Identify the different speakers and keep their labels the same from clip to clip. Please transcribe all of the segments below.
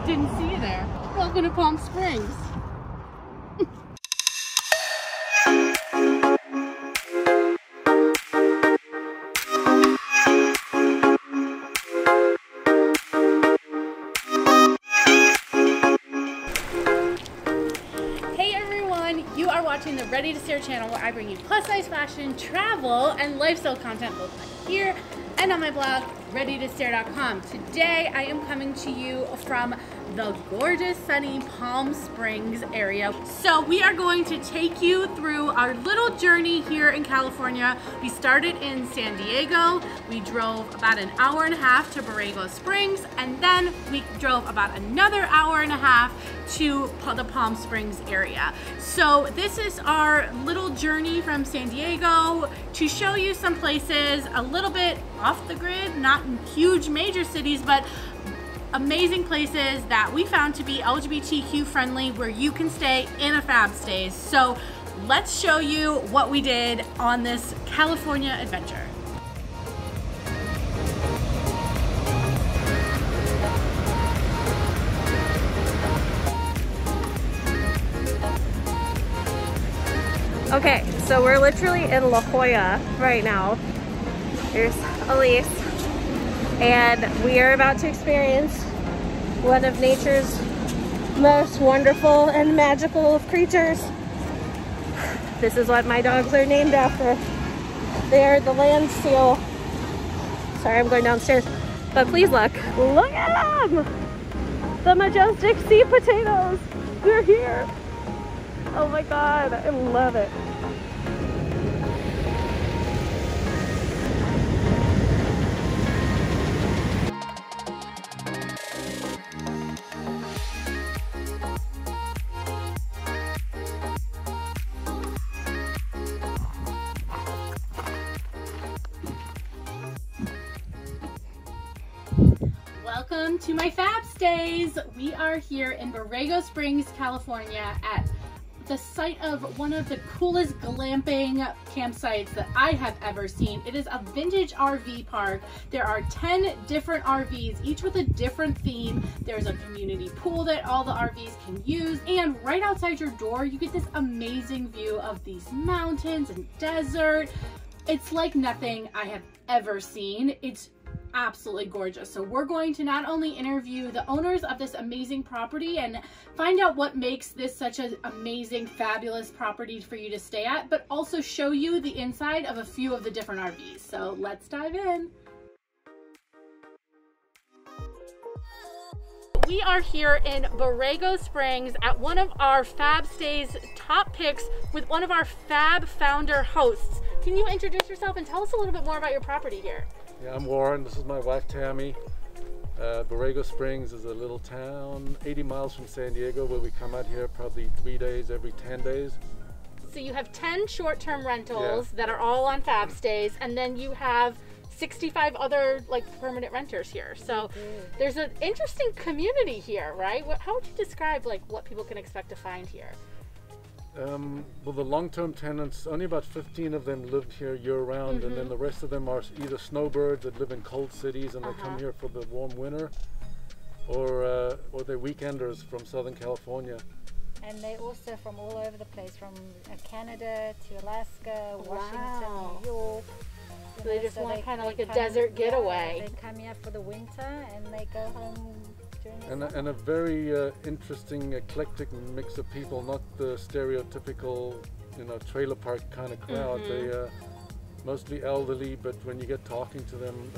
Speaker 1: Didn't see you there. Welcome to Palm Springs. You are watching the Ready to Stare channel, where I bring you plus size fashion, travel, and lifestyle content both here and on my blog, readytostare.com. Today I am coming to you from the gorgeous sunny Palm Springs area. So we are going to take you through our little journey here in California. We started in San Diego, we drove about an hour and a half to Borrego Springs, and then we drove about another hour and a half to the Palm Springs area. So this is our little journey from San Diego to show you some places a little bit off the grid, not in huge major cities, but amazing places that we found to be LGBTQ friendly, where you can stay in a FabStayz. So let's show you what we did on this California adventure.
Speaker 2: Okay, so we're literally in La Jolla right now. Here's Elise. And we are about to experience one of nature's most wonderful and magical of creatures. This is what my dogs are named after. They are the land seal. Sorry, I'm going downstairs. But please look. Look at them! The majestic sea potatoes. They're here. Oh my God, I love it.
Speaker 1: Welcome to my FabStayz. We are here in Borrego Springs, California at the site of one of the coolest glamping campsites that I have ever seen. It is a vintage RV park. There are 10 different RVs, each with a different theme. There's a community pool that all the RVs can use, and right outside your door you get this amazing view of these mountains and desert. It's like nothing I have ever seen. It's absolutely gorgeous. So we're going to not only interview the owners of this amazing property and find out what makes this such an amazing, fabulous property for you to stay at, but also show you the inside of a few of the different RVs. So let's dive in. We are here in Borrego Springs at one of our FabStayz top picks with one of our Fab founder hosts. Can you introduce yourself and tell us a little bit more about your property here?
Speaker 3: Yeah, I'm Warren. This is my wife Tammy. Borrego Springs is a little town 80 miles from San Diego, where we come out here probably 3 days every 10 days.
Speaker 1: So you have 10 short-term rentals that are all on FabStayz, and then you have 65 other like permanent renters here. So there's an interesting community here, right? How would you describe like what people can expect to find here?
Speaker 3: Well, the long-term tenants, only about 15 of them live here year-round, and then the rest of them are either snowbirds that live in cold cities and they come here for the warm winter, or they're weekenders from Southern California.
Speaker 4: And they also from all over the place, from Canada to Alaska, Washington, New York.
Speaker 1: So they just want kind of like a desert getaway.
Speaker 4: They come here for the winter and they go home.
Speaker 3: And a very interesting, eclectic mix of people, not the stereotypical, trailer park kind of crowd. They mostly elderly, but when you get talking to them,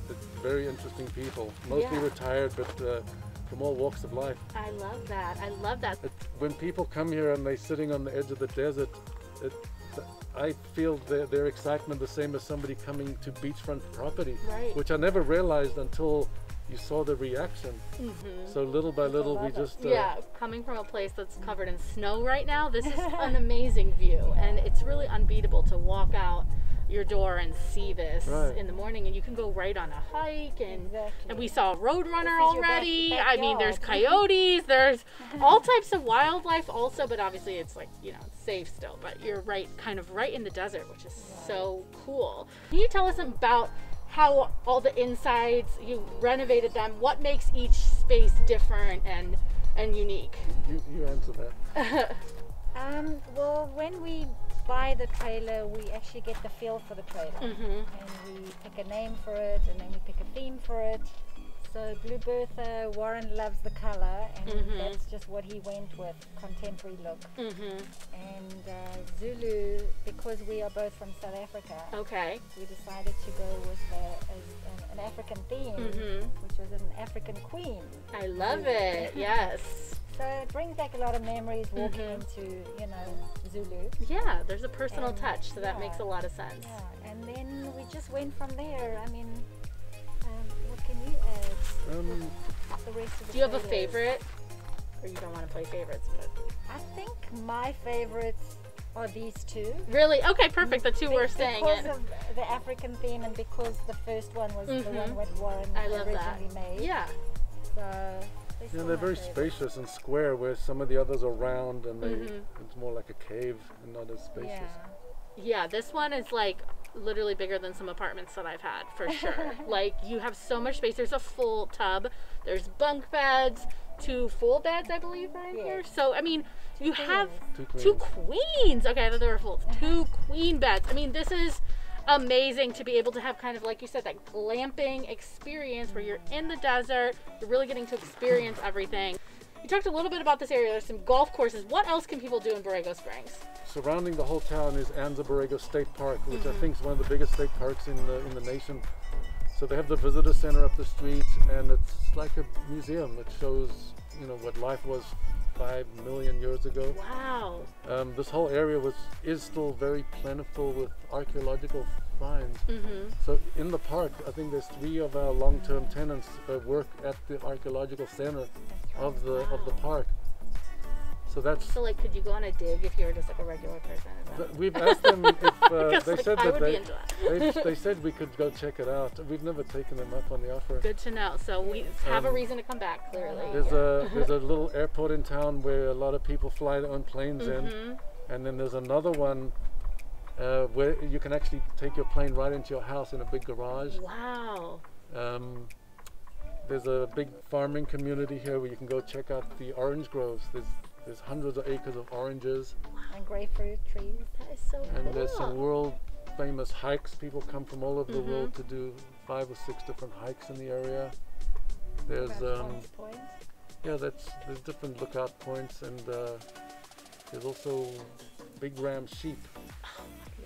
Speaker 3: it's very interesting people. Mostly retired, but from all walks of life.
Speaker 1: I love that. I love that.
Speaker 3: When people come here and they're sitting on the edge of the desert, I feel their excitement the same as somebody coming to beachfront property, which I never realized until you saw the reaction. So little by little we just
Speaker 1: coming from a place that's covered in snow right now, this is an amazing view, and it's really unbeatable to walk out your door and see this in the morning, and you can go right on a hike, and we saw a roadrunner already. I mean, there's coyotes, there's all types of wildlife also, but obviously it's like, it's safe still, but you're kind of right in the desert, which is so cool. Can you tell us about how all the insides, you renovated them. What makes each space different and unique?
Speaker 3: You answer that.
Speaker 4: Well, when we buy the trailer, we actually get the feel for the trailer, and we pick a name for it, and then we pick a theme for it. So Blue Bertha, Warren loves the color, and that's just what he went with, contemporary look. And Zulu, because we are both from South Africa, we decided to go with an African theme, which was an African queen.
Speaker 1: I love it, yes.
Speaker 4: So it brings back a lot of memories walking into, you know, Zulu.
Speaker 1: Yeah, there's a personal touch, so that makes a lot of sense.
Speaker 4: Yeah, and then we just went from there. I mean, what can you add? The rest of the
Speaker 1: Do you have a
Speaker 4: trailers.
Speaker 1: favorite? Or you don't want to play favorites, but...
Speaker 4: I think my favorites are these two.
Speaker 1: Really? Okay, perfect. The two we're staying in.
Speaker 4: Because of the African theme and because the first one was the one with Warren originally made.
Speaker 1: Yeah.
Speaker 4: So...
Speaker 3: Yeah, they're very spacious and square, where some of the others are round and it's more like a cave and not as spacious.
Speaker 1: Yeah, this one is like literally bigger than some apartments that I've had, for sure. Like, you have so much space. There's a full tub. There's bunk beds, 2 full beds, I believe, right here. So, I mean, you have 2 queens. Okay, I thought they were full. 2 queen beds. I mean, this is amazing to be able to have kind of, like you said, that glamping experience where you're in the desert, you're really getting to experience everything. You talked a little bit about this area. There's some golf courses. What else can people do in Borrego Springs?
Speaker 3: Surrounding the whole town is Anza Borrego State Park, which I think is one of the biggest state parks in the nation. So they have the visitor center up the street, and it's like a museum. It shows, you know, what life was 5 million years ago.
Speaker 1: Wow.
Speaker 3: This whole area is still very plentiful with archaeological finds. So in the park, I think there's 3 of our long-term tenants work at the archaeological center of the park. So that's.
Speaker 1: So, like, could you go on a dig if you were just like a regular person?
Speaker 3: We've asked them if they said
Speaker 1: I
Speaker 3: that
Speaker 1: would be into that.
Speaker 3: they said we could go check it out. We've never taken them up on the offer.
Speaker 1: Good to know. So we have a reason to come back. Clearly.
Speaker 3: There's a little airport in town where a lot of people fly their own planes in, and then there's another one where you can actually take your plane right into your house in a big garage.
Speaker 1: Wow.
Speaker 3: There's a big farming community here where you can go check out the orange groves. There's hundreds of acres of oranges.
Speaker 4: And grapefruit trees.
Speaker 1: That is so cool.
Speaker 3: And there's some world famous hikes. People come from all over the world to do 5 or 6 different hikes in the area. There's there's different lookout points, and there's also big ram sheep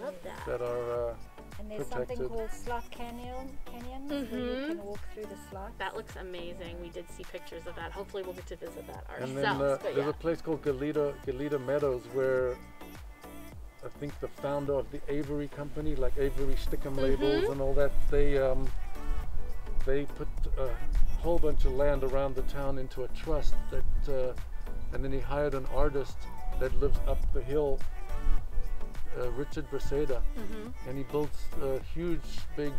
Speaker 1: Love that.
Speaker 3: that are
Speaker 4: and there's
Speaker 3: protected.
Speaker 4: something called slot canyons where you can walk through the slots.
Speaker 1: That looks amazing. We did see pictures of that. Hopefully we'll get to visit that ourselves.
Speaker 3: And then there's a place called Galita Meadows where I think the founder of the Avery company, like Avery Stickum labels and all that, they put a whole bunch of land around the town into a trust that, and then he hired an artist that lives up the hill, Richard Breseda, and he builds huge, big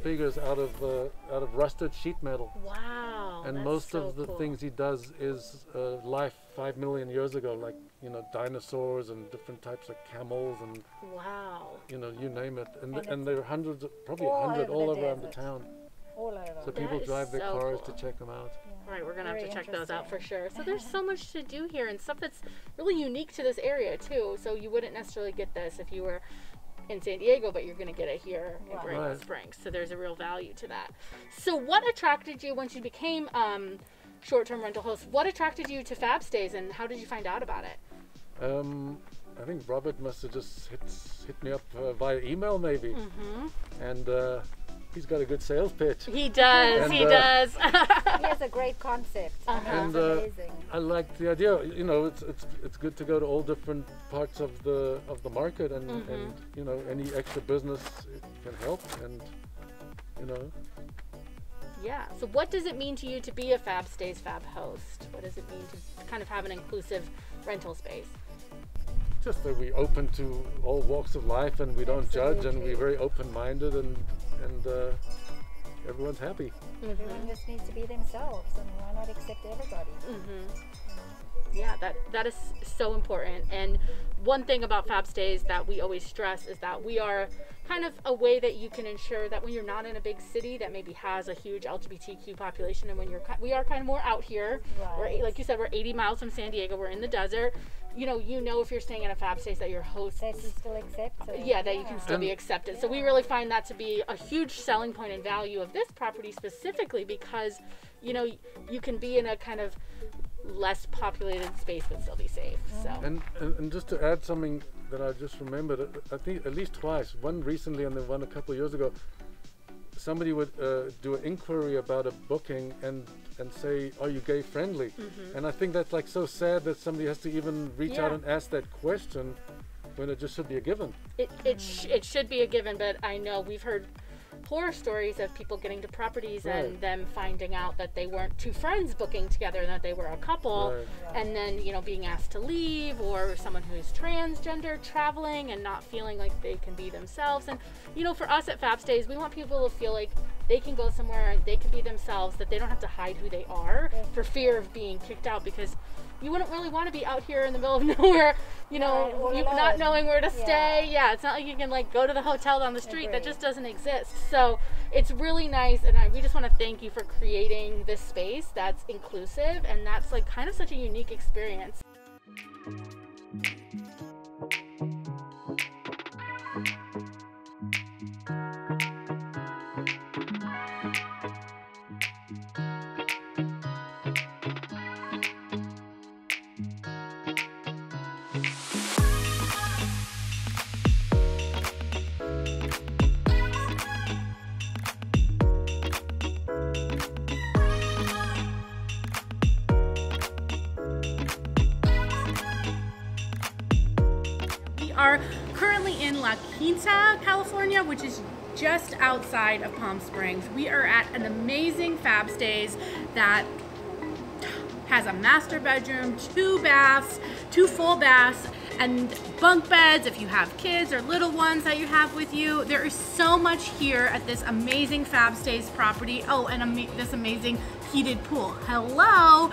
Speaker 3: figures out of rusted sheet metal.
Speaker 1: Wow.
Speaker 3: And
Speaker 1: that's
Speaker 3: most
Speaker 1: so
Speaker 3: of the
Speaker 1: cool.
Speaker 3: things he does is life 5 million years ago, like, you know, dinosaurs and different types of camels and
Speaker 1: Wow.
Speaker 3: you know, you name it. And there are hundreds, probably
Speaker 4: all
Speaker 3: 100
Speaker 4: over
Speaker 3: all
Speaker 4: the
Speaker 3: around the
Speaker 4: desert.
Speaker 3: town.
Speaker 4: All over.
Speaker 3: So people
Speaker 1: is
Speaker 3: drive their
Speaker 1: so
Speaker 3: cars
Speaker 1: cool.
Speaker 3: to check them out.
Speaker 1: All right, we're gonna have to
Speaker 4: Very
Speaker 1: check those out for
Speaker 4: interesting.
Speaker 1: sure. So there's so much to do here and stuff that's really unique to this area too. So you wouldn't necessarily get this if you were in San Diego, but you're gonna get it here in Borrego
Speaker 3: Right.
Speaker 1: Springs. So there's a real value to that. So what attracted you once you became short-term rental host? What attracted you to FabStayz, and how did you find out about it?
Speaker 3: I think Robert must have just hit me up via email maybe, and he's got a good sales pitch.
Speaker 1: He does.
Speaker 3: And,
Speaker 1: he does.
Speaker 4: He has a great concept.
Speaker 3: And
Speaker 4: It's amazing.
Speaker 3: I like the idea. You know, it's good to go to all different parts of the market, and you know, any extra business can help, and you know.
Speaker 1: Yeah. So what does it mean to you to be a FabStayz Fab host? What does it mean to kind of have an inclusive rental space?
Speaker 3: Just that we're open to all walks of life, and we don't judge, and
Speaker 4: Absolutely.
Speaker 3: we're very open-minded, and everyone's happy.
Speaker 4: Everyone just needs to be themselves, and why not accept everybody?
Speaker 1: Yeah, that is so important. And one thing about FabStayz that we always stress is that we are kind of a way that you can ensure that when you're not in a big city that maybe has a huge LGBTQ population, and when we are kind of more out here,
Speaker 4: Right.
Speaker 1: like you said, we're 80 miles from San Diego, we're in the desert. You know if you're staying in a FabStayz that your hosts,
Speaker 4: That you still accept it.
Speaker 1: yeah, that you can still be accepted. So we really find that to be a huge selling point and value of this property specifically, because you can be in a kind of less populated space but still be safe. So
Speaker 3: And just to add something that I just remembered, I think at least twice, one recently and then one a couple of years ago, somebody would do an inquiry about a booking and say, are you gay friendly? And I think that's like so sad that somebody has to even reach out and ask that question when it just should be a given.
Speaker 1: it should be a given, but I know we've heard horror stories of people getting to properties and them finding out that they weren't two friends booking together and that they were a couple, and then being asked to leave, or someone who's transgender traveling and not feeling like they can be themselves. And for us at FabStayz, we want people to feel like they can go somewhere and they can be themselves, that they don't have to hide who they are for fear of being kicked out, because you wouldn't really want to be out here in the middle of nowhere, you not knowing where to stay. Yeah, it's not like you can like go to the hotel down the street. That just doesn't exist. So it's really nice, and we just want to thank you for creating this space that's inclusive, and that's like kind of such a unique experience. Are currently in La Quinta, California, which is just outside of Palm Springs. We are at an amazing FabStayz that has a master bedroom, 2 baths, 2 full baths, and bunk beds if you have kids or little ones that you have with you. There is so much here at this amazing FabStayz property. Oh, and this amazing heated pool. Hello!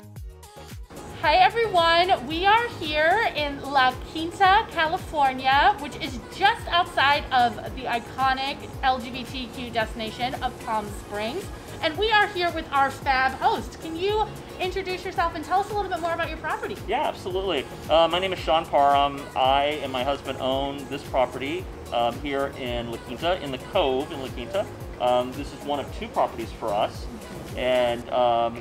Speaker 1: Hi everyone, we are here in La Quinta, California, which is just outside of the iconic LGBTQ destination of Palm Springs. And we are here with our fab host. Can you introduce yourself and tell us a little bit more about your property?
Speaker 5: Yeah, absolutely. My name is Sean Parham. I and my husband own this property here in La Quinta, in the Cove in La Quinta. This is one of 2 properties for us. And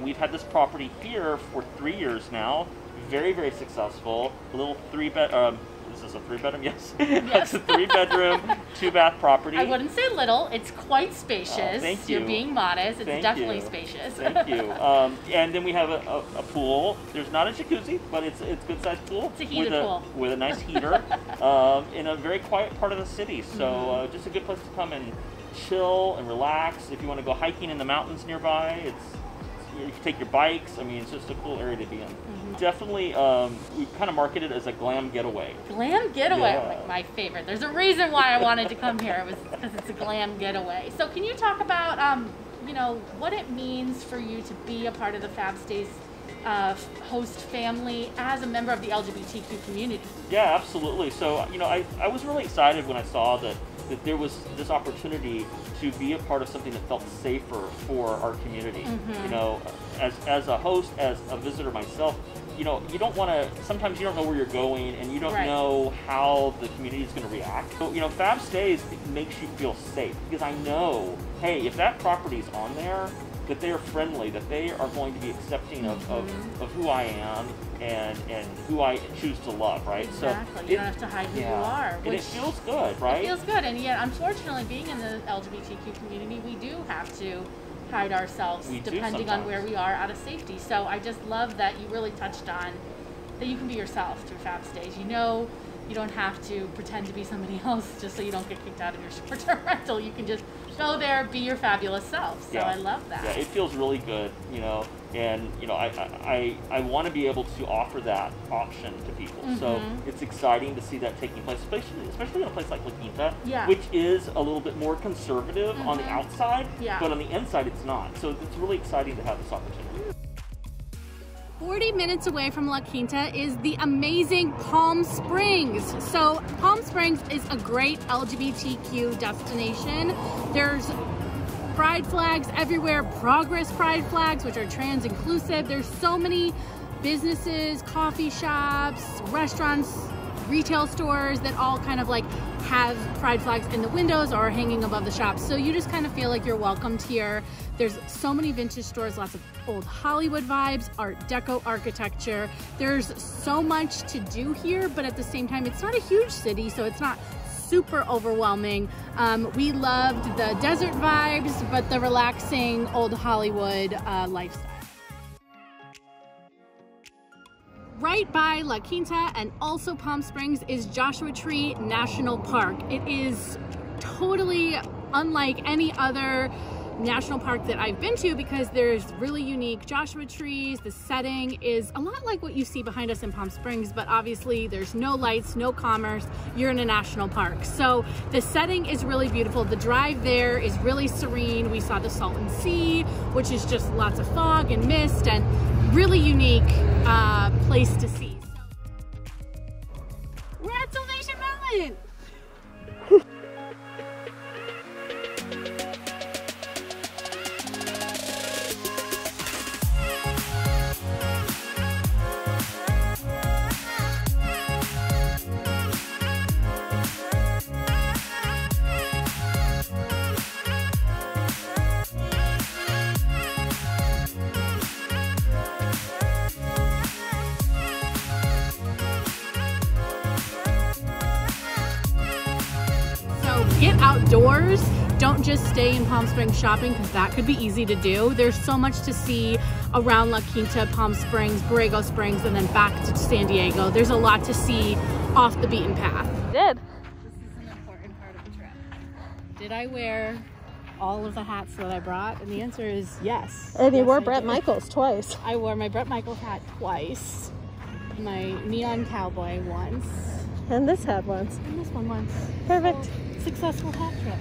Speaker 5: we've had this property here for 3 years now. Very, very successful. A little 3-bed. Is this a 3-bedroom? Yes. It's a 3-bedroom, 2-bath property.
Speaker 1: I wouldn't say little. It's quite spacious.
Speaker 5: Thank you.
Speaker 1: You're being modest. It's definitely spacious.
Speaker 5: Thank you. And then we have a pool. There's not a jacuzzi, but it's a good-sized pool.
Speaker 1: It's a heated pool
Speaker 5: with a nice heater in a very quiet part of the city. So just a good place to come and chill and relax. If you want to go hiking in the mountains nearby, you can take your bikes. I mean, it's just a cool area to be in. Definitely, we kind of market it as a glam getaway.
Speaker 1: Glam getaway, like my favorite. There's a reason why I wanted to come here. It was because it's a glam getaway. So can you talk about, what it means for you to be a part of the FabStayz host family as a member of the LGBTQ community? Yeah,
Speaker 5: absolutely. So, I was really excited when I saw that there was this opportunity to be a part of something that felt safer for our community. As a host, as a visitor myself, you don't want to, sometimes you don't know where you're going and you don't know how the community is going to react. So, FabStayz makes you feel safe, because I know, hey, if that property is on there, that they are friendly, that they are going to be accepting of who I am and who I choose to love, right?
Speaker 1: Exactly. So you don't have to hide who you are.
Speaker 5: And it feels good, right?
Speaker 1: It feels good, and yet, unfortunately, being in the LGBTQ community, we do have to hide ourselves depending on where we are out of safety. So I just love that you really touched on that you can be yourself through FabStayz. You don't have to pretend to be somebody else just so you don't get kicked out of your short-term rental. You can just go there, be your fabulous self. So I love that.
Speaker 5: Yeah, it feels really good, and I want to be able to offer that option to people. So it's exciting to see that taking place, especially in a place like La Quinta, which is a little bit more conservative on the outside, but on the inside it's not. So it's really exciting to have this opportunity.
Speaker 1: 40 minutes away from La Quinta is the amazing Palm Springs. So Palm Springs is a great LGBTQ destination. There's pride flags everywhere, progress pride flags, which are trans inclusive. There's so many businesses, coffee shops, restaurants, retail stores that all kind of like have pride flags in the windows or hanging above the shops. So you just kind of feel like you're welcomed here. There's so many vintage stores, lots of old Hollywood vibes, Art Deco architecture. There's so much to do here, but at the same time, it's not a huge city, so it's not super overwhelming. We loved the desert vibes, but the relaxing old Hollywood lifestyle. Right by La Quinta and also Palm Springs is Joshua Tree National Park. It is totally unlike any other national park that I've been to because there's really unique Joshua trees. The setting is a lot like what you see behind us in Palm Springs, but obviously there's no lights, no commerce. You're in a national park. So the setting is really beautiful. The drive there is really serene. We saw the Salton Sea, which is just lots of fog and mist and really unique place to see. So, we're at Salvation Mountain. Get outdoors. Don't just stay in Palm Springs shopping because that could be easy to do. There's so much to see around La Quinta, Palm Springs, Borrego Springs, and then back to San Diego. There's a lot to see off the beaten path.
Speaker 2: Did.
Speaker 1: This is an important part of the trip. Did I wear all of the hats that I brought? And the answer is yes.
Speaker 2: And you
Speaker 1: yes,
Speaker 2: wore
Speaker 1: I
Speaker 2: Bret
Speaker 1: did.
Speaker 2: Michaels twice.
Speaker 1: I wore my Bret Michaels hat twice. My neon cowboy once.
Speaker 2: And this hat once.
Speaker 1: And this one once.
Speaker 2: Perfect.
Speaker 1: So, successful hat trip.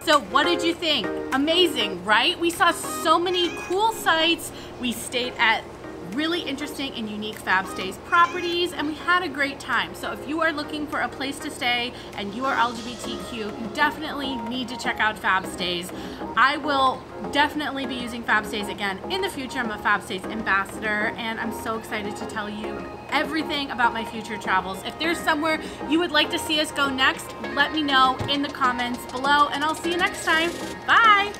Speaker 1: So what did you think? Amazing, right? We saw so many cool sites. We stayed at really interesting and unique FabStayz properties, and we had a great time. So if you are looking for a place to stay and you are LGBTQ, you definitely need to check out FabStayz. I will definitely be using FabStayz again in the future. I'm a FabStayz ambassador, and I'm so excited to tell you everything about my future travels. If there's somewhere you would like to see us go next, let me know in the comments below, and I'll see you next time. Bye!